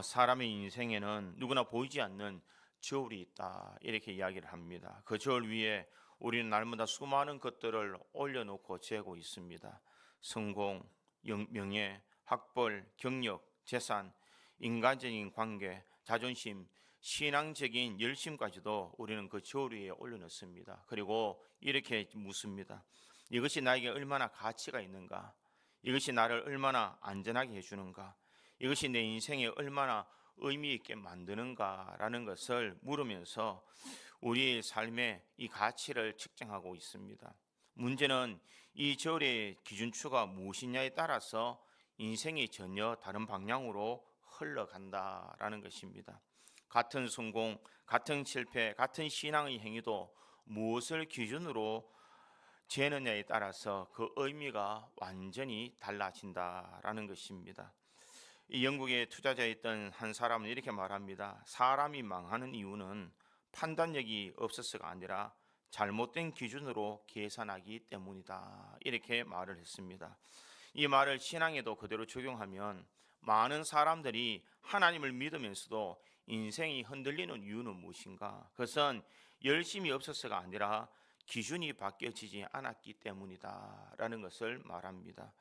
사람의 인생에는 누구나 보이지 않는 저울이 있다, 이렇게 이야기를 합니다. 그 저울 위에 우리는 날마다 수많은 것들을 올려놓고 재고 있습니다. 성공, 명예, 학벌, 경력, 재산, 인간적인 관계, 자존심, 신앙적인 열심까지도 우리는 그 저울 위에 올려놓습니다. 그리고 이렇게 묻습니다. 이것이 나에게 얼마나 가치가 있는가? 이것이 나를 얼마나 안전하게 해주는가? 이것이 내 인생에 얼마나 의미 있게 만드는가라는 것을 물으면서 우리의 삶의 이 가치를 측정하고 있습니다. 문제는 이 저울의 기준추가 무엇이냐에 따라서 인생이 전혀 다른 방향으로 흘러간다라는 것입니다. 같은 성공, 같은 실패, 같은 신앙의 행위도 무엇을 기준으로 재느냐에 따라서 그 의미가 완전히 달라진다라는 것입니다. 이 영국에 투자자였던 한 사람은 이렇게 말합니다. 사람이 망하는 이유는 판단력이 없어서가 아니라 잘못된 기준으로 계산하기 때문이다, 이렇게 말을 했습니다. 이 말을 신앙에도 그대로 적용하면 많은 사람들이 하나님을 믿으면서도 인생이 흔들리는 이유는 무엇인가? 그것은 열심이 없어서가 아니라 기준이 바뀌어지지 않았기 때문이다 라는 것을 말합니다.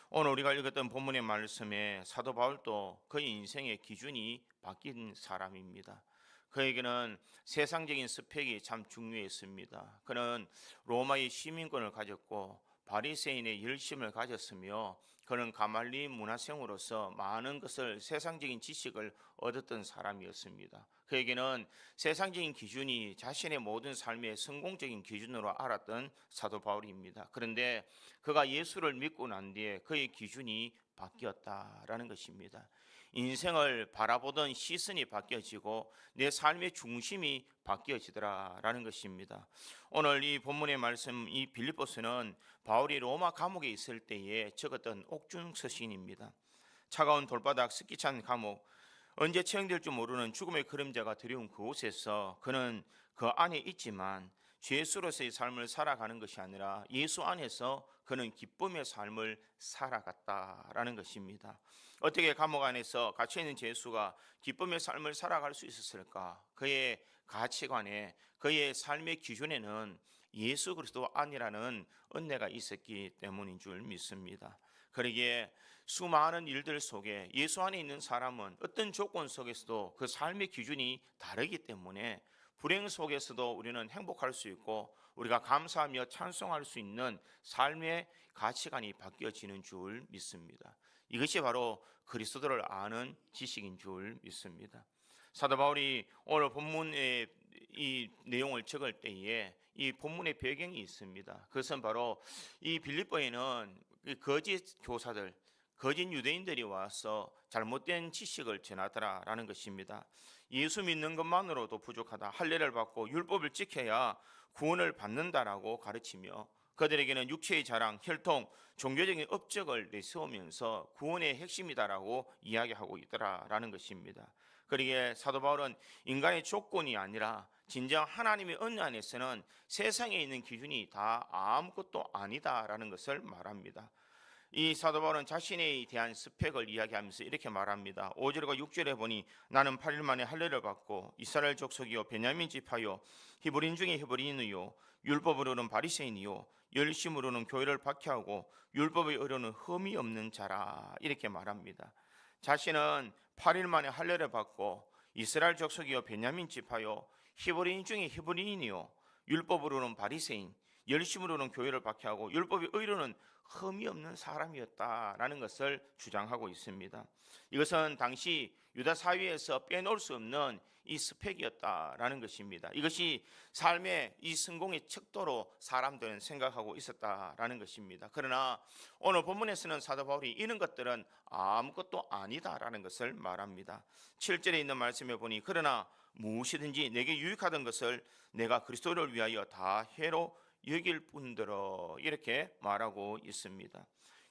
오늘 우리가 읽었던 본문의 말씀에 사도 바울도 그의 인생의 기준이 바뀐 사람입니다. 그에게는 세상적인 스펙이 참 중요했습니다. 그는 로마의 시민권을 가졌고 바리새인의 열심을 가졌으며 그는 가말리 문화생으로서 많은 것을, 세상적인 지식을 얻었던 사람이었습니다. 그에게는 세상적인 기준이 자신의 모든 삶의 성공적인 기준으로 알았던 사도 바울입니다. 그런데 그가 예수를 믿고 난 뒤에 그의 기준이 바뀌었다라는 것입니다. 인생을 바라보던 시선이 바뀌어지고 내 삶의 중심이 바뀌어지더라라는 것입니다. 오늘 이 본문의 말씀, 이 빌립보서는 바울이 로마 감옥에 있을 때에 적었던 옥중서신입니다. 차가운 돌바닥, 습기찬 감옥, 언제 처형될 줄 모르는 죽음의 그림자가 두려운 그곳에서 그는 그 안에 있지만 죄수로서의 삶을 살아가는 것이 아니라 예수 안에서 그는 기쁨의 삶을 살아갔다라는 것입니다. 어떻게 감옥 안에서 갇혀있는 죄수가 기쁨의 삶을 살아갈 수 있었을까? 그의 가치관에, 그의 삶의 기준에는 예수 그리스도 안이라는 은혜가 있었기 때문인 줄 믿습니다. 그러기에 수많은 일들 속에 예수 안에 있는 사람은 어떤 조건 속에서도 그 삶의 기준이 다르기 때문에 불행 속에서도 우리는 행복할 수 있고 우리가 감사하며 찬송할 수 있는 삶의 가치관이 바뀌어지는 줄 믿습니다. 이것이 바로 그리스도를 아는 지식인 줄 믿습니다. 사도 바울이 오늘 본문의 이 내용을 적을 때에 이 본문의 배경이 있습니다. 그것은 바로 이 빌립보에는 거짓 교사들, 거짓 유대인들이 와서 잘못된 지식을 전하더라라는 것입니다. 예수 믿는 것만으로도 부족하다, 할례를 받고 율법을 지켜야 구원을 받는다라고 가르치며 그들에게는 육체의 자랑, 혈통, 종교적인 업적을 내세우면서 구원의 핵심이다라고 이야기하고 있더라라는 것입니다. 그러기에 사도 바울은 인간의 조건이 아니라 진정 하나님의 은혜 안에서는 세상에 있는 기준이 다 아무것도 아니다라는 것을 말합니다. 이 사도 바울은 자신에 대한 스펙을 이야기하면서 이렇게 말합니다. 5절과 6절에 보니 나는 8일 만에 할례를 받고 이스라엘 족속이요 베냐민 지파요 히브리인 중에 히브리인이요 율법으로는 바리새인이요 열심으로는 교회를 박해하고 율법의 의로는 흠이 없는 자라, 이렇게 말합니다. 자신은 8일 만에 할례를 받고 이스라엘 족속이요 베냐민 지파요 히브리인 중에 히브리인이요 율법으로는 바리새인, 열심으로는 교회를 박해하고 율법의 의로는 흠이 없는 사람이었다라는 것을 주장하고 있습니다. 이것은 당시 유다 사회에서 빼놓을 수 없는 이 스펙이었다라는 것입니다. 이것이 삶의 이 성공의 척도로 사람들은 생각하고 있었다라는 것입니다. 그러나 오늘 본문에서는 사도 바울이 이런 것들은 아무것도 아니다라는 것을 말합니다. 7절에 있는 말씀에 보니 그러나 무엇이든지 내게 유익하던 것을 내가 그리스도를 위하여 다 해로 여길 뿐더러, 이렇게 말하고 있습니다.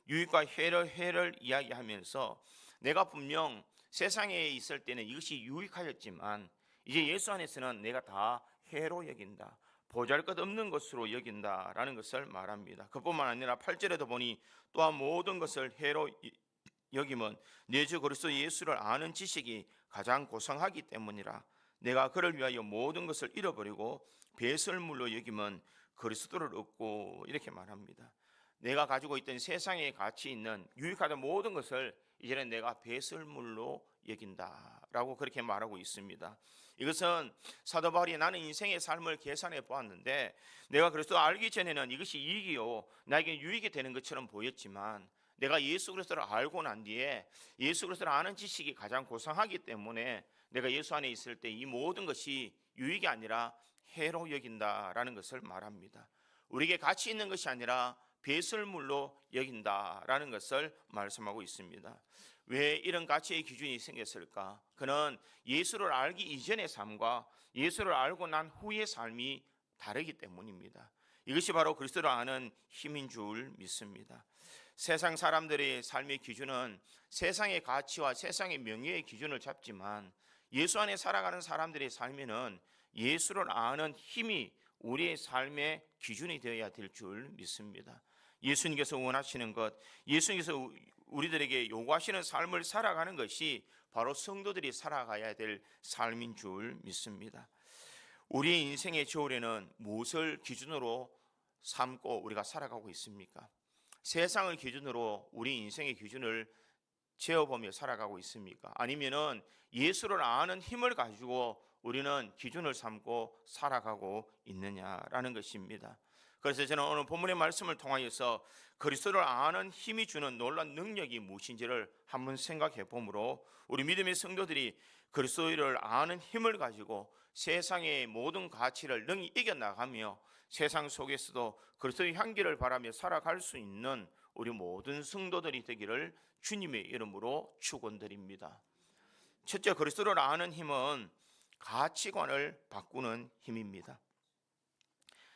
유익과 해를 이야기하면서 내가 분명 세상에 있을 때는 이것이 유익하였지만 이제 예수 안에서는 내가 다 해로 여긴다, 보잘것없는 것으로 여긴다라는 것을 말합니다. 그뿐만 아니라 8절에도 보니 또한 모든 것을 해로 여김은 내 주 그리스도 예수를 아는 지식이 가장 고상하기 때문이라. 내가 그를 위하여 모든 것을 잃어버리고 배설물로 여김은 그리스도를 얻고, 이렇게 말합니다. 내가 가지고 있던 세상에 가치 있는 유익하던 모든 것을 이제는 내가 배설물로 여긴다라고 그렇게 말하고 있습니다. 이것은 사도 바울이 나는 인생의 삶을 계산해 보았는데 내가 그리스도 알기 전에는 이것이 이익이요 나에게 유익이 되는 것처럼 보였지만 내가 예수 그리스도를 알고 난 뒤에 예수 그리스도를 아는 지식이 가장 고상하기 때문에 내가 예수 안에 있을 때 이 모든 것이 유익이 아니라 해로 여긴다라는 것을 말합니다. 우리에게 가치 있는 것이 아니라 배설물로 여긴다라는 것을 말씀하고 있습니다. 왜 이런 가치의 기준이 생겼을까? 그는 예수를 알기 이전의 삶과 예수를 알고 난 후의 삶이 다르기 때문입니다. 이것이 바로 그리스도를 아는 힘인 줄 믿습니다. 세상 사람들의 삶의 기준은 세상의 가치와 세상의 명예의 기준을 잡지만 예수 안에 살아가는 사람들의 삶에는 예수를 아는 힘이 우리의 삶의 기준이 되어야 될 줄 믿습니다. 예수님께서 원하시는 것, 예수님께서 우리들에게 요구하시는 삶을 살아가는 것이 바로 성도들이 살아가야 될 삶인 줄 믿습니다. 우리의 인생의 저울에는 무엇을 기준으로 삼고 우리가 살아가고 있습니까? 세상을 기준으로 우리 인생의 기준을 재어보며 살아가고 있습니까? 아니면은 예수를 아는 힘을 가지고 우리는 기준을 삼고 살아가고 있느냐라는 것입니다. 그래서 저는 오늘 본문의 말씀을 통하여서 그리스도를 아는 힘이 주는 놀라운 능력이 무엇인지를 한번 생각해 보므로 우리 믿음의 성도들이 그리스도를 아는 힘을 가지고 세상의 모든 가치를 능히 이겨나가며 세상 속에서도 그리스도의 향기를 바라며 살아갈 수 있는 우리 모든 성도들이 되기를 주님의 이름으로 축원드립니다. 첫째, 그리스도를 아는 힘은 가치관을 바꾸는 힘입니다.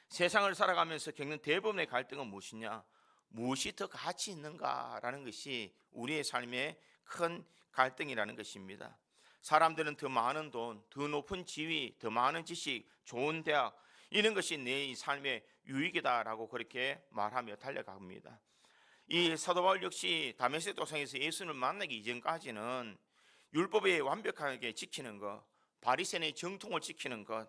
세상을 살아가면서 겪는 대부분의 갈등은 무엇이냐? 무엇이 더 가치 있는가라는 것이 우리의 삶의 큰 갈등이라는 것입니다. 사람들은 더 많은 돈, 더 높은 지위, 더 많은 지식, 좋은 대학, 이런 것이 내 삶의 유익이다라고 그렇게 말하며 달려갑니다. 이 사도 바울 역시 다메섹 도상에서 예수를 만나기 이전까지는 율법에 완벽하게 지키는 것, 바리새인의 정통을 지키는 것,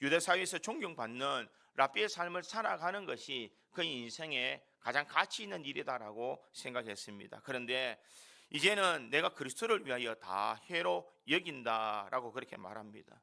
유대 사회에서 존경받는 랍비의 삶을 살아가는 것이 그 인생의 가장 가치 있는 일이다라고 생각했습니다. 그런데 이제는 내가 그리스도를 위하여 다 해로 여긴다라고 그렇게 말합니다.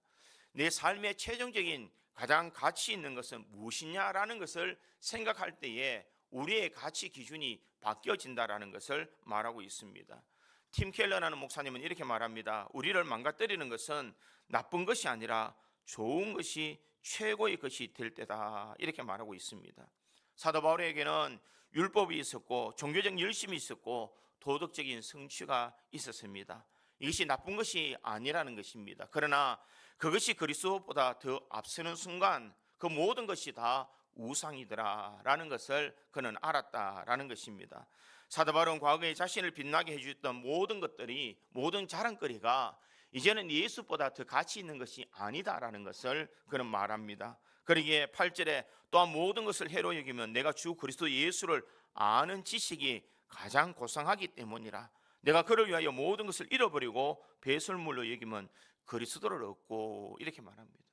내 삶의 최종적인 가장 가치 있는 것은 무엇이냐라는 것을 생각할 때에 우리의 가치 기준이 바뀌어진다라는 것을 말하고 있습니다. 팀 켈러라는 목사님은 이렇게 말합니다. 우리를 망가뜨리는 것은 나쁜 것이 아니라 좋은 것이 최고의 것이 될 때다, 이렇게 말하고 있습니다. 사도 바울에게는 율법이 있었고 종교적 열심이 있었고 도덕적인 성취가 있었습니다. 이것이 나쁜 것이 아니라는 것입니다. 그러나 그것이 그리스도보다 더 앞서는 순간 그 모든 것이 다 우상이더라라는 것을 그는 알았다라는 것입니다. 사도 바울은 과거에 자신을 빛나게 해주었던 모든 것들이, 모든 자랑거리가 이제는 예수보다 더 가치 있는 것이 아니다라는 것을 그는 말합니다. 그러기에 8절에 또한 모든 것을 해로 여기면 내가 주 그리스도 예수를 아는 지식이 가장 고상하기 때문이라. 내가 그를 위하여 모든 것을 잃어버리고 배설물로 여기면 그리스도를 얻고, 이렇게 말합니다.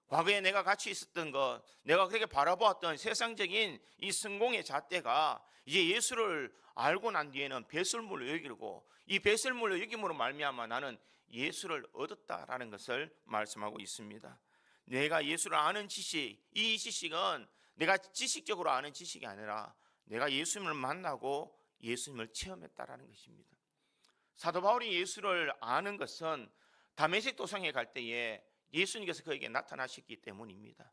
과거에 내가 같이 있었던 것, 내가 그렇게 바라보았던 세상적인 이 성공의 잣대가 이제 예수를 알고 난 뒤에는 배설물로 여기고, 이 배설물로 여김으로 말미암아 나는 예수를 얻었다라는 것을 말씀하고 있습니다. 내가 예수를 아는 지식, 이 지식은 내가 지식적으로 아는 지식이 아니라 내가 예수님을 만나고 예수님을 체험했다라는 것입니다. 사도 바울이 예수를 아는 것은 다메섹 도상에 갈 때에 예수님께서 그에게 나타나셨기 때문입니다.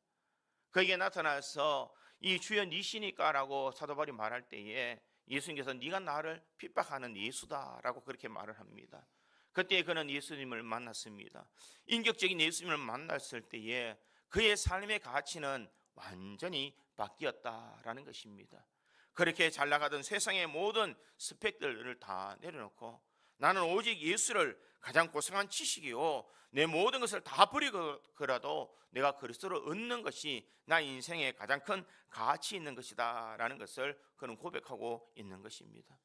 그에게 나타나서 이 주여 니시니까라고 사도 바울이 말할 때에 예수님께서 네가 나를 핍박하는 예수다라고 그렇게 말을 합니다. 그때 그는 예수님을 만났습니다. 인격적인 예수님을 만났을 때에 그의 삶의 가치는 완전히 바뀌었다라는 것입니다. 그렇게 잘 나가던 세상의 모든 스펙들을 다 내려놓고 나는 오직 예수를 가장 고상한 지식이요 내 모든 것을 다 버리고라도 내가 그리스도를 얻는 것이 나 인생의 가장 큰 가치 있는 것이다 라는 것을 그는 고백하고 있는 것입니다.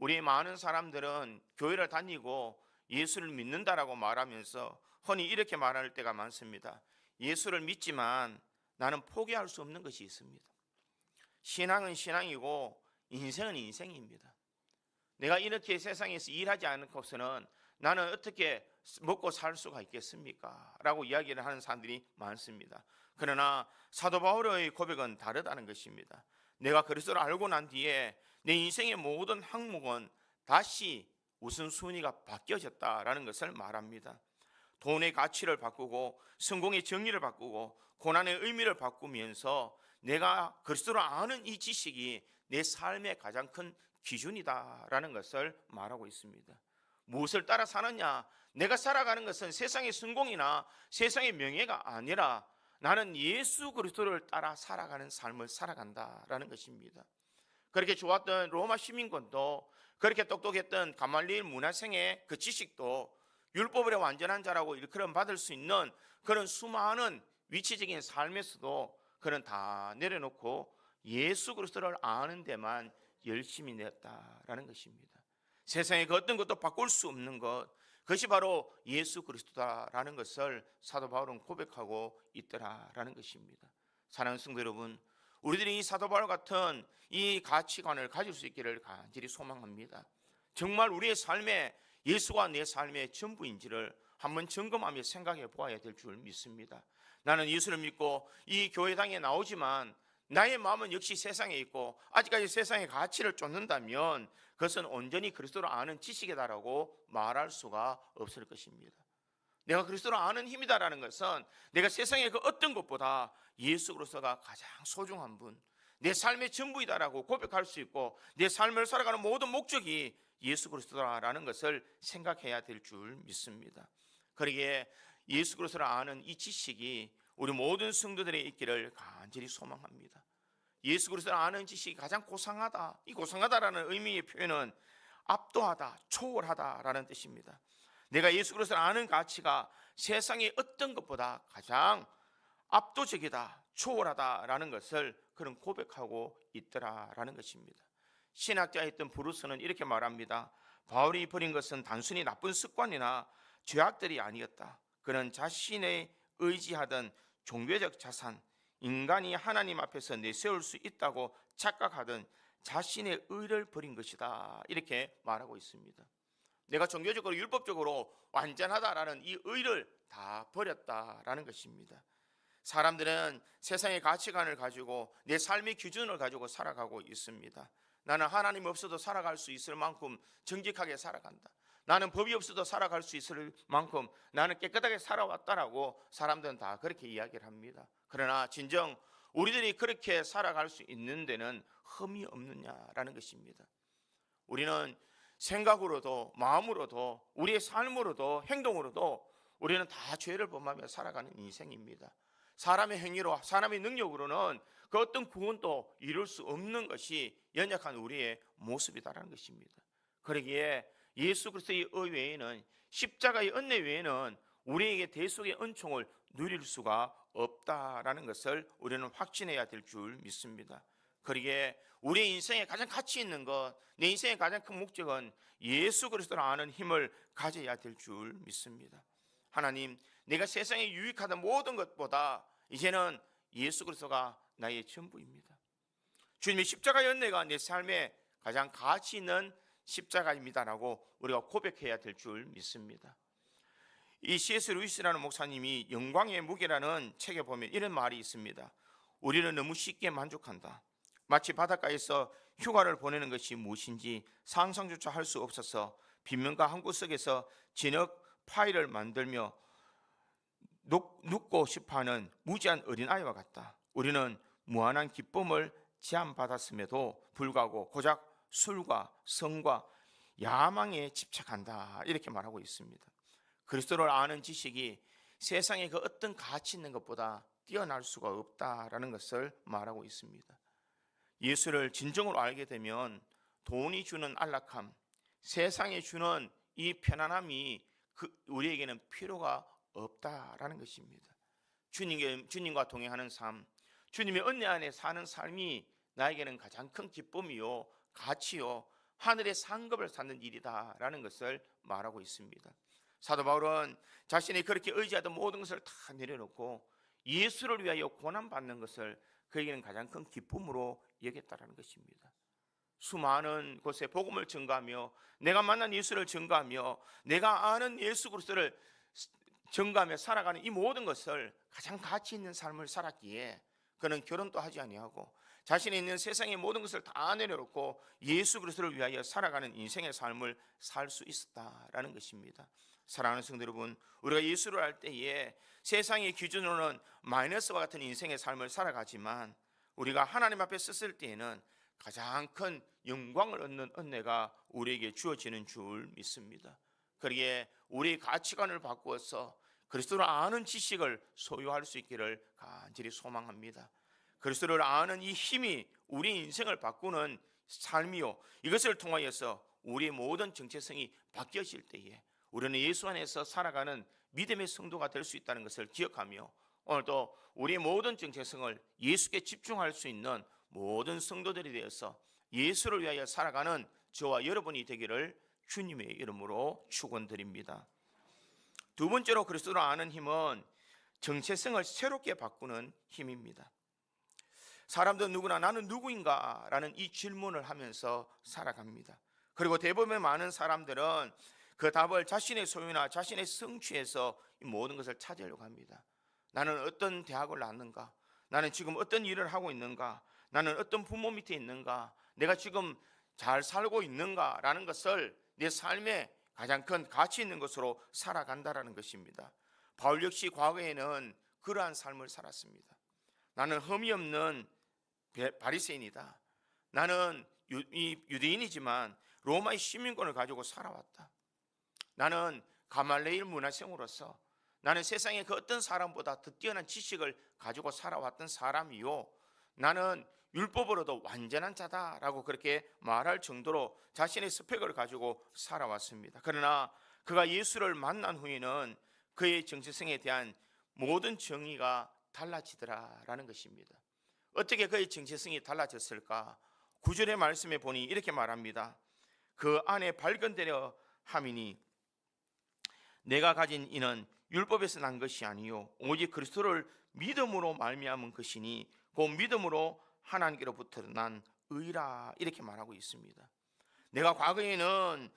우리 많은 사람들은 교회를 다니고 예수를 믿는다라고 말하면서 흔히 이렇게 말할 때가 많습니다. 예수를 믿지만 나는 포기할 수 없는 것이 있습니다. 신앙은 신앙이고 인생은 인생입니다. 내가 이렇게 세상에서 일하지 않고서는 나는 어떻게 먹고 살 수가 있겠습니까? 라고 이야기를 하는 사람들이 많습니다. 그러나 사도 바울의 고백은 다르다는 것입니다. 내가 그리스도를 알고 난 뒤에 내 인생의 모든 항목은 다시 우선순위가 바뀌어졌다라는 것을 말합니다. 돈의 가치를 바꾸고 성공의 정의를 바꾸고 고난의 의미를 바꾸면서 내가 그리스도를 아는 이 지식이 내 삶의 가장 큰 기준이다라는 것을 말하고 있습니다. 무엇을 따라 사느냐? 내가 살아가는 것은 세상의 성공이나 세상의 명예가 아니라 나는 예수 그리스도를 따라 살아가는 삶을 살아간다라는 것입니다. 그렇게 좋았던 로마 시민권도, 그렇게 똑똑했던 가말리엘 문화생의 그 지식도 율법의 완전한 자라고 일컬음 받을 수 있는 그런 수많은 위치적인 삶에서도 그는 다 내려놓고 예수 그리스도를 아는 데만 열심히 냈다라는 것입니다. 세상의 그 어떤 것도 바꿀 수 없는 것, 그것이 바로 예수 그리스도다라는 것을 사도 바울은 고백하고 있더라라는 것입니다. 사랑하는 성도 여러분, 우리들이 이 사도 바울 같은 이 가치관을 가질 수 있기를 간절히 소망합니다. 정말 우리의 삶에 예수가 내 삶의 전부인지를 한번 점검하며 생각해 보아야 될 줄 믿습니다. 나는 예수를 믿고 이 교회당에 나오지만 나의 마음은 역시 세상에 있고 아직까지 세상의 가치를 쫓는다면 그것은 온전히 그리스도를 아는 지식이다라고 말할 수가 없을 것입니다. 내가 그리스도를 아는 힘이다라는 것은 내가 세상의 그 어떤 것보다 예수 그리스도가 가장 소중한 분, 내 삶의 전부이다라고 고백할 수 있고 내 삶을 살아가는 모든 목적이 예수 그리스도라는 것을 생각해야 될 줄 믿습니다. 그러기에 예수 그리스도를 아는 이 지식이 우리 모든 성도들에 있기를 간절히 소망합니다. 예수 그리스도를 아는 지식이 가장 고상하다. 이 고상하다라는 의미의 표현은 압도하다, 초월하다라는 뜻입니다. 내가 예수 그리스도를 아는 가치가 세상의 어떤 것보다 가장 압도적이다, 초월하다라는 것을 그는 고백하고 있더라라는 것입니다. 신학자였던 브루스는 이렇게 말합니다. 바울이 버린 것은 단순히 나쁜 습관이나 죄악들이 아니었다. 그는 자신의 의지하던 종교적 자산, 인간이 하나님 앞에서 내세울 수 있다고 착각하던 자신의 의를 버린 것이다. 이렇게 말하고 있습니다. 내가 종교적으로 율법적으로 완전하다라는 이 의를 다 버렸다라는 것입니다. 사람들은 세상의 가치관을 가지고 내 삶의 기준을 가지고 살아가고 있습니다. 나는 하나님 없어도 살아갈 수 있을 만큼 정직하게 살아간다. 나는 법이 없어도 살아갈 수 있을 만큼 나는 깨끗하게 살아왔다라고 사람들은 다 그렇게 이야기를 합니다. 그러나 진정 우리들이 그렇게 살아갈 수 있는 데는 흠이 없느냐라는 것입니다. 우리는 생각으로도 마음으로도 우리의 삶으로도 행동으로도 우리는 다 죄를 범하며 살아가는 인생입니다. 사람의 행위로 사람의 능력으로는 그 어떤 구원도 이룰 수 없는 것이 연약한 우리의 모습이다라는 것입니다. 그러기에 예수 그리스도의 의 외에는 십자가의 은혜 외에는 우리에게 대속의 은총을 누릴 수가 없다라는 것을 우리는 확신해야 될 줄 믿습니다. 그러기에 우리의 인생에 가장 가치 있는 것, 내 인생의 가장 큰 목적은 예수 그리스도를 아는 힘을 가져야 될 줄 믿습니다. 하나님, 내가 세상에 유익하던 모든 것보다 이제는 예수 그리스도가 나의 전부입니다. 주님의 십자가의 은혜가 내 삶에 가장 가치 있는 십자가입니다라고 우리가 고백해야 될 줄 믿습니다. 이 C.S. 루이스라는 목사님이 영광의 무게라는 책에 보면 이런 말이 있습니다. 우리는 너무 쉽게 만족한다. 마치 바닷가에서 휴가를 보내는 것이 무엇인지 상상조차 할 수 없어서 빗명과 항구 속에서 진흙 파일을 만들며 눕고 싶어하는 무지한 어린아이와 같다. 우리는 무한한 기쁨을 제한받았음에도 불구하고 고작 술과 성과 야망에 집착한다. 이렇게 말하고 있습니다. 그리스도를 아는 지식이 세상의 그 어떤 가치 있는 것보다 뛰어날 수가 없다라는 것을 말하고 있습니다. 예수를 진정으로 알게 되면 돈이 주는 안락함, 세상이 주는 이 편안함이 우리에게는 필요가 없다라는 것입니다. 주님과 동행하는 삶, 주님의 은혜 안에 사는 삶이 나에게는 가장 큰 기쁨이요, 가치요, 하늘의 상급을 찾는 일이다라는 것을 말하고 있습니다. 사도 바울은 자신이 그렇게 의지하던 모든 것을 다 내려놓고 예수를 위하여 고난받는 것을 그에게는 가장 큰 기쁨으로 여겼다라는 것입니다. 수많은 곳에 복음을 전가하며 내가 만난 예수를 전가하며 내가 아는 예수 그리스도를 전가하며 살아가는 이 모든 것을 가장 가치 있는 삶을 살았기에 그는 결혼도 하지 아니하고 자신이 있는 세상의 모든 것을 다 내려놓고 예수 그리스도를 위하여 살아가는 인생의 삶을 살 수 있었다라는 것입니다. 사랑하는 성도 여러분, 우리가 예수를 알 때에 세상의 기준으로는 마이너스와 같은 인생의 삶을 살아가지만 우리가 하나님 앞에 섰을 때에는 가장 큰 영광을 얻는 은혜가 우리에게 주어지는 줄 믿습니다. 그러기에 우리의 가치관을 바꾸어서 그리스도를 아는 지식을 소유할 수 있기를 간절히 소망합니다. 그리스도를 아는 이 힘이 우리 인생을 바꾸는 삶이요, 이것을 통하여서 우리의 모든 정체성이 바뀌어질 때에 우리는 예수 안에서 살아가는 믿음의 성도가 될 수 있다는 것을 기억하며 오늘도 우리의 모든 정체성을 예수께 집중할 수 있는 모든 성도들이 되어서 예수를 위하여 살아가는 저와 여러분이 되기를 주님의 이름으로 축원드립니다. 두 번째로 그리스도를 아는 힘은 정체성을 새롭게 바꾸는 힘입니다. 사람들은 누구나 나는 누구인가 라는 이 질문을 하면서 살아갑니다. 그리고 대부분의 많은 사람들은 그 답을 자신의 소유나 자신의 성취에서 이 모든 것을 찾으려고 합니다. 나는 어떤 대학을 나왔는가? 나는 지금 어떤 일을 하고 있는가? 나는 어떤 부모 밑에 있는가? 내가 지금 잘 살고 있는가? 라는 것을 내 삶의 가장 큰 가치 있는 것으로 살아간다라는 것입니다. 바울 역시 과거에는 그러한 삶을 살았습니다. 나는 흠이 없는 바리새인이다. 나는 유대인이지만 로마의 시민권을 가지고 살아왔다. 나는 가말레일 문화생으로서 나는 세상의 그 어떤 사람보다 더 뛰어난 지식을 가지고 살아왔던 사람이요, 나는 율법으로도 완전한 자다라고 그렇게 말할 정도로 자신의 스펙을 가지고 살아왔습니다. 그러나 그가 예수를 만난 후에는 그의 정체성에 대한 모든 정의가 달라지더라라는 것입니다. 어떻게 그의 정체성이 달라졌을까? 9절의 말씀에 보니 이렇게 말합니다. 그 안에 발견되려 함이니 내가 가진 이는 율법에서 난 것이 아니요 오직 그리스도를 믿음으로 말미암은 것이니 그 믿음으로 하나님께로부터 난 의라, 이렇게 말하고 있습니다. 내가 과거에는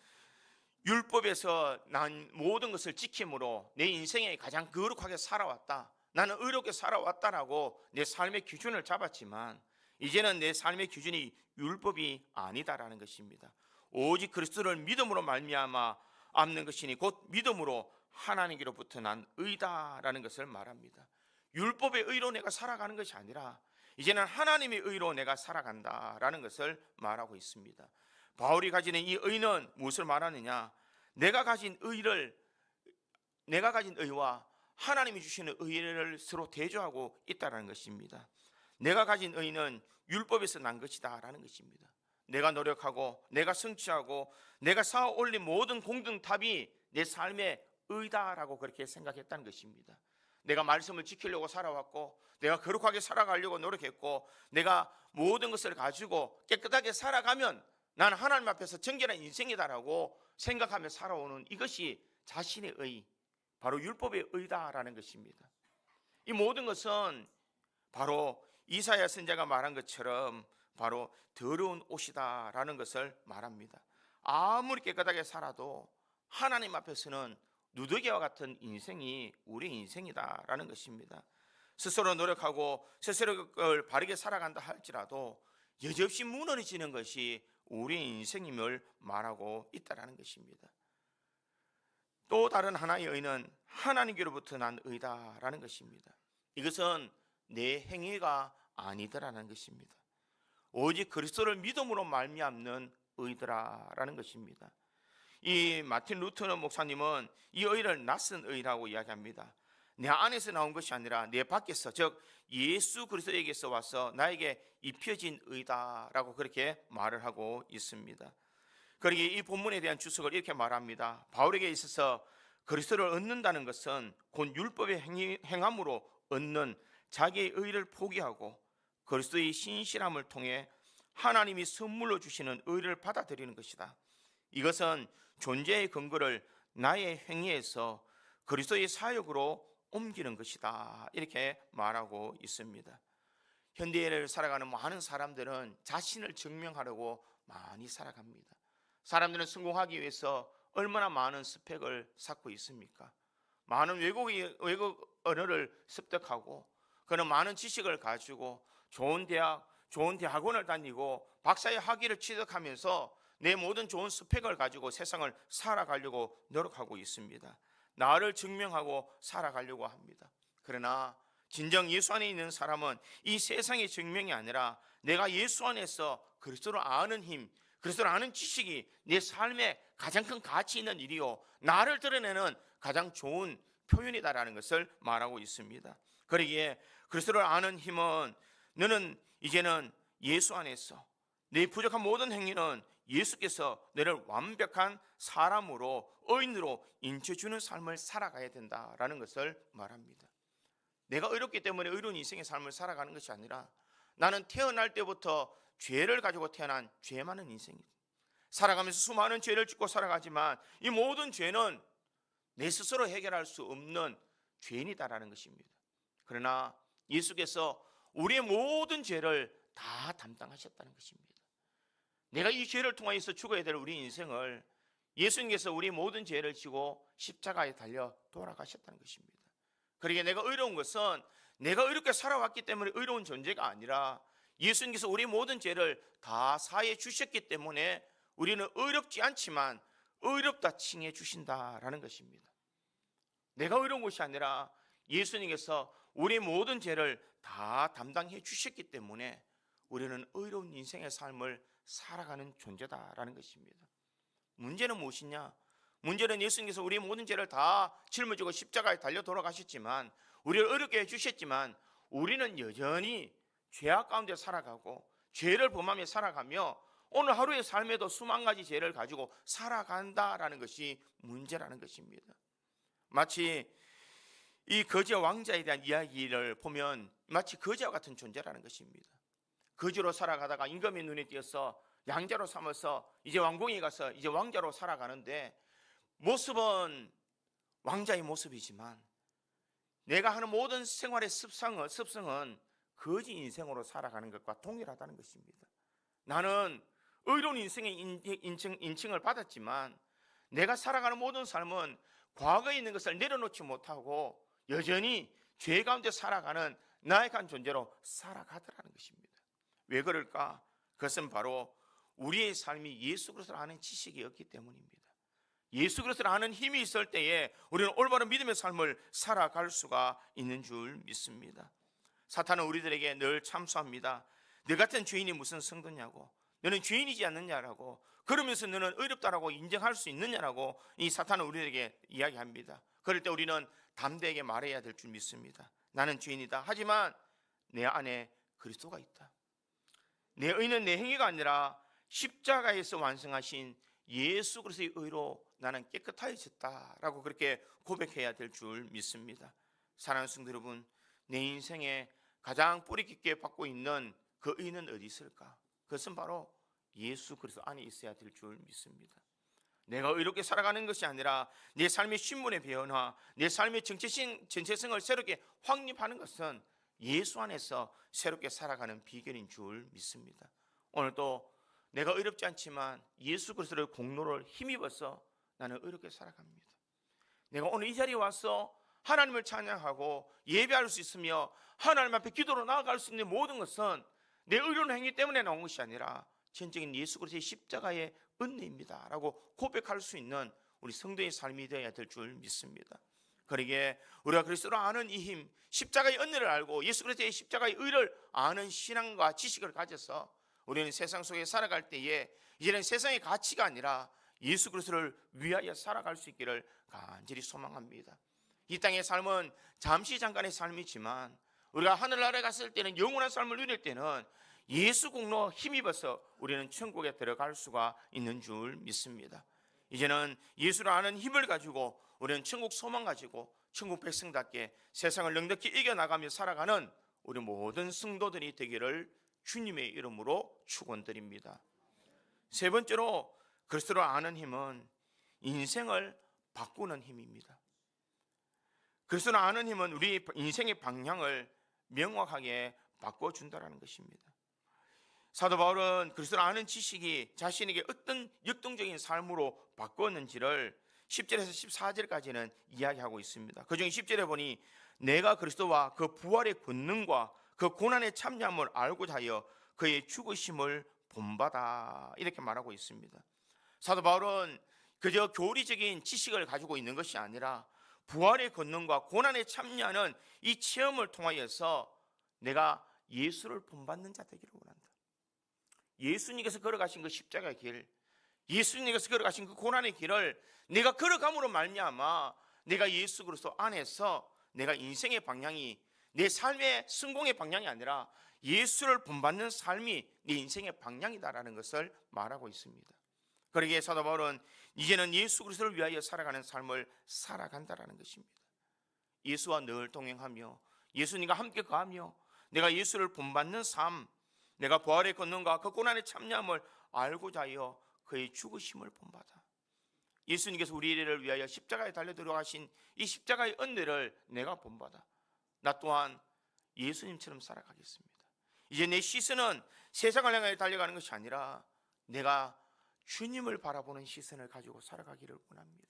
율법에서 난 모든 것을 지킴으로 내 인생에 가장 거룩하게 살아왔다, 나는 의롭게 살아왔다라고 내 삶의 기준을 잡았지만 이제는 내 삶의 기준이 율법이 아니다라는 것입니다. 오직 그리스도를 믿음으로 말미암아 않는 것이니 곧 믿음으로 하나님께로부터 난 의다라는 것을 말합니다. 율법의 의로 내가 살아가는 것이 아니라 이제는 하나님의 의로 내가 살아간다라는 것을 말하고 있습니다. 바울이 가지는 이 의는 무엇을 말하느냐? 내가 가진 의와 하나님이 주시는 의를 서로 대조하고 있다는 것입니다. 내가 가진 의는 율법에서 난 것이다라는 것입니다. 내가 노력하고 내가 성취하고 내가 쌓아 올린 모든 공든탑이 내 삶의 의다라고 그렇게 생각했다는 것입니다. 내가 말씀을 지키려고 살아왔고 내가 거룩하게 살아가려고 노력했고 내가 모든 것을 가지고 깨끗하게 살아가면 나는 하나님 앞에서 정결한 인생이다라고 생각하며 살아오는 이것이 자신의 의, 바로 율법의 의다라는 것입니다. 이 모든 것은 바로 이사야 선지자가 말한 것처럼 바로 더러운 옷이다라는 것을 말합니다. 아무리 깨끗하게 살아도 하나님 앞에서는 누더기와 같은 인생이 우리 인생이다라는 것입니다. 스스로 노력하고 스스로 바르게 살아간다 할지라도 여지없이 무너지는 것이 우리 인생임을 말하고 있다라는 것입니다. 또 다른 하나의 의는 하나님께로부터 난 의다라는 것입니다. 이것은 내 행위가 아니더라는 것입니다. 오직 그리스도를 믿음으로 말미암는 의더라라는 것입니다. 이 마틴 루터 목사님은 이 의를 낯선 의라고 이야기합니다. 내 안에서 나온 것이 아니라 내 밖에서, 즉 예수 그리스도에게서 와서 나에게 입혀진 의다라고 그렇게 말을 하고 있습니다. 그러기에 이 본문에 대한 주석을 이렇게 말합니다. 바울에게 있어서 그리스도를 얻는다는 것은 곧 율법의 행함으로 얻는 자기의 의를 포기하고 그리스도의 신실함을 통해 하나님이 선물로 주시는 의를 받아들이는 것이다. 이것은 존재의 근거를 나의 행위에서 그리스도의 사역으로 옮기는 것이다. 이렇게 말하고 있습니다. 현대를 살아가는 많은 사람들은 자신을 증명하려고 많이 살아갑니다. 사람들은 성공하기 위해서 얼마나 많은 스펙을 쌓고 있습니까? 많은 외국 언어를 습득하고 그는 많은 지식을 가지고 좋은 대학원을 다니고 박사의 학위를 취득하면서 내 모든 좋은 스펙을 가지고 세상을 살아가려고 노력하고 있습니다. 나를 증명하고 살아가려고 합니다. 그러나 진정 예수 안에 있는 사람은 이 세상의 증명이 아니라 내가 예수 안에서 그리스도를 아는 힘, 그리스도를 아는 지식이 내 삶에 가장 큰 가치 있는 일이요, 나를 드러내는 가장 좋은 표현이다라는 것을 말하고 있습니다. 그러기에 그리스도를 아는 힘은 너는 이제는 예수 안에서 내 부족한 모든 행위는 예수께서 너를 완벽한 사람으로, 의인으로 인쳐주는 삶을 살아가야 된다라는 것을 말합니다. 내가 의롭기 때문에 의로운 인생의 삶을 살아가는 것이 아니라 나는 태어날 때부터 죄를 가지고 태어난 죄 많은 인생이다. 살아가면서 수많은 죄를 짓고 살아가지만 이 모든 죄는 내 스스로 해결할 수 없는 죄인이다라는 것입니다. 그러나 예수께서 우리의 모든 죄를 다 담당하셨다는 것입니다. 내가 이 죄를 통하여서 죽어야 될 우리 인생을 예수님께서 우리의 모든 죄를 지고 십자가에 달려 돌아가셨다는 것입니다. 그러기에 내가 의로운 것은 내가 의롭게 살아왔기 때문에 의로운 존재가 아니라 예수님께서 우리의 모든 죄를 다 사해 주셨기 때문에 우리는 의롭지 않지만 의롭다 칭해 주신다라는 것입니다. 내가 의로운 것이 아니라 예수님께서 우리의 모든 죄를 다 담당해 주셨기 때문에 우리는 의로운 인생의 삶을 살아가는 존재다라는 것입니다. 문제는 무엇이냐? 문제는 예수님께서 우리의 모든 죄를 다 짊어지고 십자가에 달려 돌아가셨지만, 우리를 의롭게 해주셨지만 우리는 여전히 죄악 가운데 살아가고 죄를 범하며 살아가며 오늘 하루의 삶에도 수만 가지 죄를 가지고 살아간다라는 것이 문제라는 것입니다. 마치 이 거지 왕자에 대한 이야기를 보면 마치 거지와 같은 존재라는 것입니다. 거지로 살아가다가 임금의 눈에 띄어서 양자로 삼아서 이제 왕궁에 가서 이제 왕자로 살아가는데, 모습은 왕자의 모습이지만 내가 하는 모든 생활의 습성은 거지 인생으로 살아가는 것과 동일하다는 것입니다. 나는 의로운 인생의 인칭을 받았지만 내가 살아가는 모든 삶은 과거에 있는 것을 내려놓지 못하고 여전히 죄 가운데 살아가는 나약한 존재로 살아가더라는 것입니다. 왜 그럴까? 그것은 바로 우리의 삶이 예수 그리스도를 아는 지식이 없기 때문입니다. 예수 그리스도를 아는 힘이 있을 때에 우리는 올바른 믿음의 삶을 살아갈 수가 있는 줄 믿습니다. 사탄은 우리들에게 늘 참수합니다. 너 같은 죄인이 무슨 성도냐고, 너는 죄인이지 않느냐라고, 그러면서 너는 의롭다라고 인정할 수 있느냐라고 이 사탄은 우리에게 이야기합니다. 그럴 때 우리는 담대하게 말해야 될 줄 믿습니다. 나는 죄인이다. 하지만 내 안에 그리스도가 있다. 내 의는 내 행위가 아니라 십자가에서 완성하신 예수 그리스도의 의로 나는 깨끗해졌다라고 그렇게 고백해야 될 줄 믿습니다. 사랑하는 성도 여러분, 내 인생에 가장 뿌리 깊게 받고 있는 그 의는 어디 있을까? 그것은 바로 예수 그리스도 안에 있어야 될 줄 믿습니다. 내가 의롭게 살아가는 것이 아니라 내 삶의 신분의 변화, 내 삶의 정체성을 새롭게 확립하는 것은 예수 안에서 새롭게 살아가는 비결인 줄 믿습니다. 오늘도 내가 의롭지 않지만 예수 그리스도의 공로를 힘입어서 나는 의롭게 살아갑니다. 내가 오늘 이 자리에 와서 하나님을 찬양하고 예배할 수 있으며 하나님 앞에 기도로 나아갈 수 있는 모든 것은 내 의로운 행위 때문에 나온 것이 아니라 전적인 예수 그리스도의 십자가의 은혜입니다 라고 고백할 수 있는 우리 성도의 삶이 되어야 될 줄 믿습니다. 그러기에 우리가 그리스도를 아는 이 힘, 십자가의 은혜를 알고 예수 그리스도의 십자가의 의를 아는 신앙과 지식을 가져서 우리는 세상 속에 살아갈 때에 이제는 세상의 가치가 아니라 예수 그리스도를 위하여 살아갈 수 있기를 간절히 소망합니다. 이 땅의 삶은 잠시 잠깐의 삶이지만 우리가 하늘나라에 갔을 때는, 영원한 삶을 누릴 때는 예수 공로 힘입어서 우리는 천국에 들어갈 수가 있는 줄 믿습니다. 이제는 예수를 아는 힘을 가지고 우리는 천국 소망 가지고 천국 백성답게 세상을 넉넉히 이겨나가며 살아가는 우리 모든 성도들이 되기를 주님의 이름으로 축원드립니다. 세 번째로 그리스도를 아는 힘은 인생을 바꾸는 힘입니다. 그리스도를 아는 힘은 우리 인생의 방향을 명확하게 바꿔준다는 것입니다. 사도 바울은 그리스도를 아는 지식이 자신에게 어떤 역동적인 삶으로 바꿨는지를 10절에서 14절까지는 이야기하고 있습니다. 그중에 10절에 보니 내가 그리스도와 그 부활의 권능과 그 고난의 참여함을 알고자 하여 그의 죽으심을 본받아 이렇게 말하고 있습니다. 사도 바울은 그저 교리적인 지식을 가지고 있는 것이 아니라 부활의 권능과 고난에 참여하는 이 체험을 통하여서 내가 예수를 본받는 자 되기를 원한다. 예수님께서 걸어가신 그 십자가의 길, 예수님께서 걸어가신 그 고난의 길을 내가 걸어감으로 말미암아 내가 예수 그리스도 안에서 내가 인생의 방향이 내 삶의 성공의 방향이 아니라 예수를 본받는 삶이 내 인생의 방향이다라는 것을 말하고 있습니다. 그러기에 사도 바울은 이제는 예수 그리스도를 위하여 살아가는 삶을 살아간다라는 것입니다. 예수와 늘 동행하며 예수님과 함께 가며 내가 예수를 본받는 삶, 내가 부활의 권능과 그 고난의 참여함을 알고자 하여 그의 죽으심을 본받아. 예수님께서 우리를 위하여 십자가에 달려 들어가신 이 십자가의 은혜를 내가 본받아 나 또한 예수님처럼 살아가겠습니다. 이제 내 시선은 세상을 향해 달려가는 것이 아니라 내가 주님을 바라보는 시선을 가지고 살아가기를 원합니다.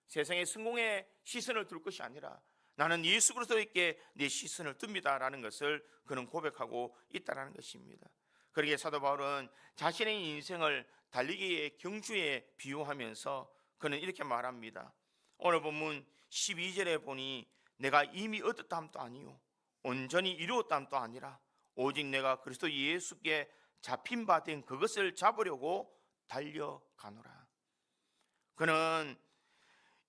세상의 성공에 시선을 둘 것이 아니라 나는 예수 그리스도에게 내 시선을 둡니다라는 것을 그는 고백하고 있다는 것입니다. 그러기에 사도 바울은 자신의 인생을 달리기의 경주에 비유하면서 그는 이렇게 말합니다. 오늘 본문 12절에 보니 내가 이미 얻었다 함도 아니요 온전히 이루었다 함도 아니라 오직 내가 그리스도 예수께 잡힌 바 된 그것을 잡으려고 달려가노라. 그는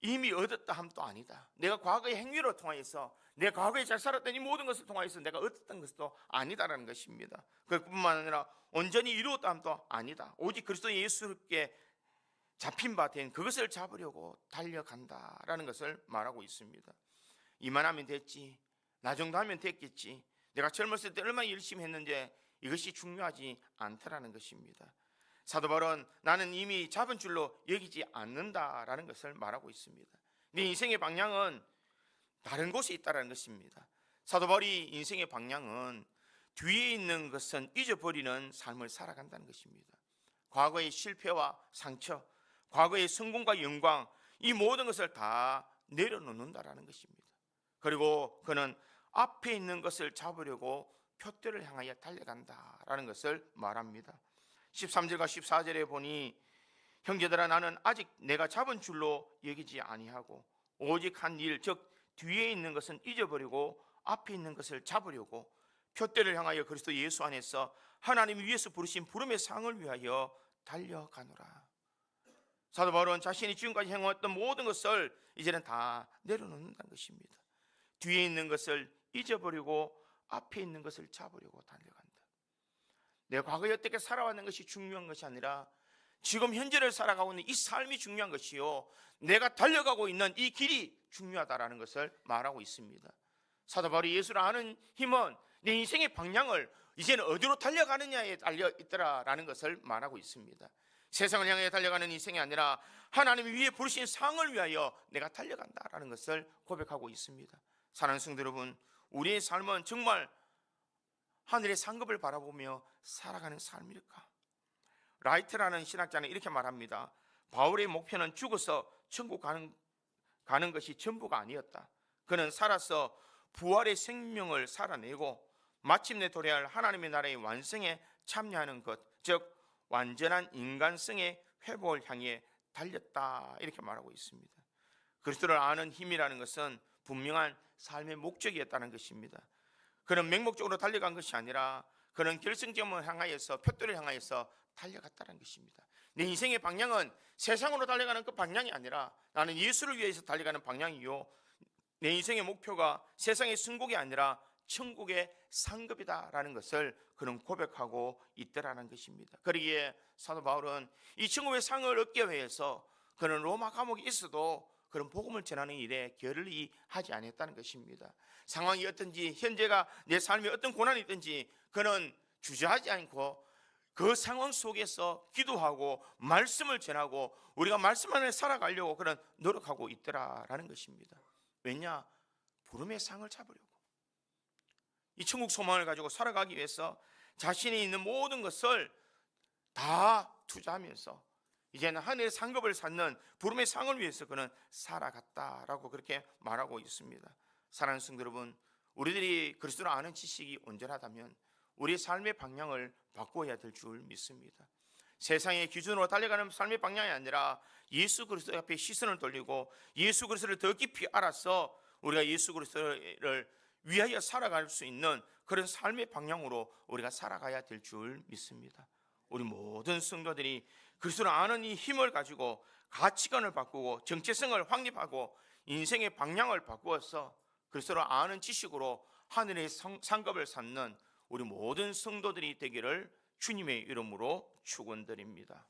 이미 얻었다 함도 아니다. 내가 과거의 행위를 통하여서 내가 과거에 잘 살았던 이 모든 것을 통하여서 내가 얻었던 것도 아니다라는 것입니다. 그뿐만 아니라 온전히 이루었다 함도 아니다. 오직 그리스도 예수께 잡힌 바 된 그것을 잡으려고 달려간다라는 것을 말하고 있습니다. 이만하면 됐지, 나 정도 하면 됐겠지, 내가 젊었을 때 얼마나 열심히 했는데 이것이 중요하지 않다라는 것입니다. 사도 바울은 나는 이미 잡은 줄로 여기지 않는다라는 것을 말하고 있습니다. 내 인생의 방향은 다른 곳에 있다는 것입니다. 사도 바울이 인생의 방향은 뒤에 있는 것은 잊어버리는 삶을 살아간다는 것입니다. 과거의 실패와 상처, 과거의 성공과 영광, 이 모든 것을 다 내려놓는다라는 것입니다. 그리고 그는 앞에 있는 것을 잡으려고 표대를 향하여 달려간다라는 것을 말합니다. 13절과 14절에 보니 형제들아 나는 아직 내가 잡은 줄로 여기지 아니하고 오직 한 일, 즉 뒤에 있는 것은 잊어버리고 앞에 있는 것을 잡으려고 표대를 향하여 그리스도 예수 안에서 하나님 위에서 부르신 부름의 상을 위하여 달려가노라. 사도 바울은 자신이 지금까지 행했던 모든 것을 이제는 다 내려놓는다는 것입니다. 뒤에 있는 것을 잊어버리고 앞에 있는 것을 잡으려고 달려간다. 내가 과거에 어떻게 살아왔는 것이 중요한 것이 아니라 지금 현재를 살아가고 있는 이 삶이 중요한 것이요, 내가 달려가고 있는 이 길이 중요하다라는 것을 말하고 있습니다. 사도 바울이 예수를 아는 힘은 내 인생의 방향을 이제는 어디로 달려가느냐에 달려 있더라라는 것을 말하고 있습니다. 세상을 향해 달려가는 인생이 아니라 하나님이 위에 부르신 상을 위하여 내가 달려간다라는 것을 고백하고 있습니다. 사랑하는 성도 여러분, 우리의 삶은 정말 하늘의 상급을 바라보며 살아가는 삶일까? 라이트라는 신학자는 이렇게 말합니다. 바울의 목표는 죽어서 천국 가는 것이 전부가 아니었다. 그는 살아서 부활의 생명을 살아내고 마침내 도래할 하나님의 나라의 완성에 참여하는 것, 즉 완전한 인간성의 회복을 향해 달렸다, 이렇게 말하고 있습니다. 그리스도를 아는 힘이라는 것은 분명한 삶의 목적이었다는 것입니다. 그는 맹목적으로 달려간 것이 아니라 그는 결승점을 향하여서, 표대를 향하여서 달려갔다는 것입니다. 내 인생의 방향은 세상으로 달려가는 그 방향이 아니라 나는 예수를 위해서 달려가는 방향이요, 내 인생의 목표가 세상의 승복이 아니라 천국의 상급이다라는 것을 그는 고백하고 있더라는 것입니다. 그러기에 사도 바울은 이 천국의 상을 얻기 위해서 그는 로마 감옥에 있어도 그런 복음을 전하는 일에 게을리 하지 않았다는 것입니다. 상황이 어떤지, 현재가 내 삶에 어떤 고난이 있든지 그는 주저하지 않고 그 상황 속에서 기도하고 말씀을 전하고 우리가 말씀 안에 살아가려고 그런 노력하고 있더라라는 것입니다. 왜냐? 부름의 상을 잡으려고. 이 천국 소망을 가지고 살아가기 위해서 자신이 있는 모든 것을 다 투자하면서 이제는 하늘의 상급을 찾는 부름의 상을 위해서 그는 살아갔다라고 그렇게 말하고 있습니다. 사랑하는 성도 여러분, 우리들이 그리스도를 아는 지식이 온전하다면 우리의 삶의 방향을 바꿔야 될 줄 믿습니다. 세상의 기준으로 달려가는 삶의 방향이 아니라 예수 그리스도 앞에 시선을 돌리고 예수 그리스도를 더 깊이 알아서 우리가 예수 그리스도를 위하여 살아갈 수 있는 그런 삶의 방향으로 우리가 살아가야 될 줄 믿습니다. 우리 모든 성도들이 그리스도를 아는 이 힘을 가지고 가치관을 바꾸고 정체성을 확립하고 인생의 방향을 바꾸어서 그리스도를 아는 지식으로 하늘의 상급을 쌓는 우리 모든 성도들이 되기를 주님의 이름으로 축원드립니다.